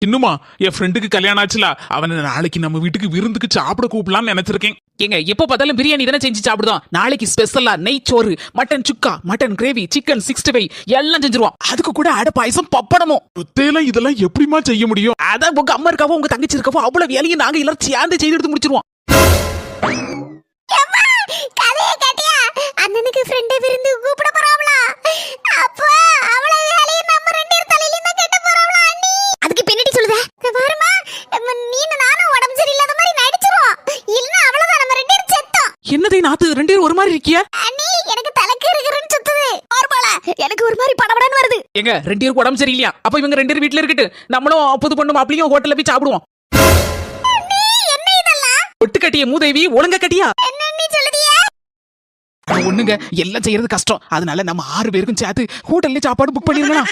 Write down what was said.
இன்னுமா என் ஃப்ரெண்டுக்கு கல்யாணம் ஆச்சுல, அவனை நாளைக்கு நம்ம வீட்டுக்கு விருந்துக்கு சாப்பிட கூப்பிடலாம்னு நினைச்சிருக்கேன். ஏங்க எப்போ பார்த்தாலும் பிரியாணி தானே செஞ்சு சாப்பிடுதோம். நாளைக்கு ஸ்பெஷலா நெய் சோறு, மட்டன் சுக்கா, மட்டன் கிரேவி, சிக்கன் 65 எல்லாம் செஞ்சிருவோம். அதுக்கு கூட அடை பாயசம் பப்படமும். ஒத்தையில இதெல்லாம் எப்படிமா செய்ய முடியும்? அதான் உங்க அம்மா இருக்காவோ உங்க தங்கச்சி இருக்காவோ அவ்வளவு வேலையை நாங்க எல்லாரும் சேர்ந்து செய்து எடுத்து முடிச்சிருவோம். அண்ணனுக்கு ஃப்ரெண்ட் விருந்து கூப்பிட போறாங்களா? அப்பா அவளை வேலைய நம்ம ரெண்டு பேர் தலையில தான் கட்ட போறாங்களா அண்ணி? அதுக்கு பின்னாடி சொல்லுதே பாருமா, நீ நானும் உடம்பு சரியில்லாத மாதிரி நடிச்சிரோம். இல்ல அவ்வளவுதான், நம்ம ரெண்டு பேரும் செத்தோம். என்னதை நாத்து ரெண்டு பேரும் ஒரு மாதிரி இருக்கியா? அண்ணி எனக்கு தலைக்கு இருக்குன்னு சுத்துது. ஆர்பால எனக்கு ஒரு மாதிரி படபடன்னு வருது. ஏங்க ரெண்டு பேருக்கு உடம்பு சரியில்லையா? அப்ப இவங்க ரெண்டு பேரும் வீட்ல இருக்கட்டு, நம்மளும் புது பொண்ணு மாப்பிளையும் ஹோட்டல்ல போய் சாப்பிடுவோம். அண்ணி என்ன இதெல்லாம்? ஒட்டு கட்டிய மூதேவி ஒழுங்க கட்டியா? என்ன அண்ணி சொல்லுதியே? ஒண்ணுங்க எல்லாம் செய்யறது கஷ்டம். அதனால நம்ம 6 பேருக்கும் சேர்த்து ஹோட்டல்ல சாப்பாடு புக் பண்ணிருக்கலாம்.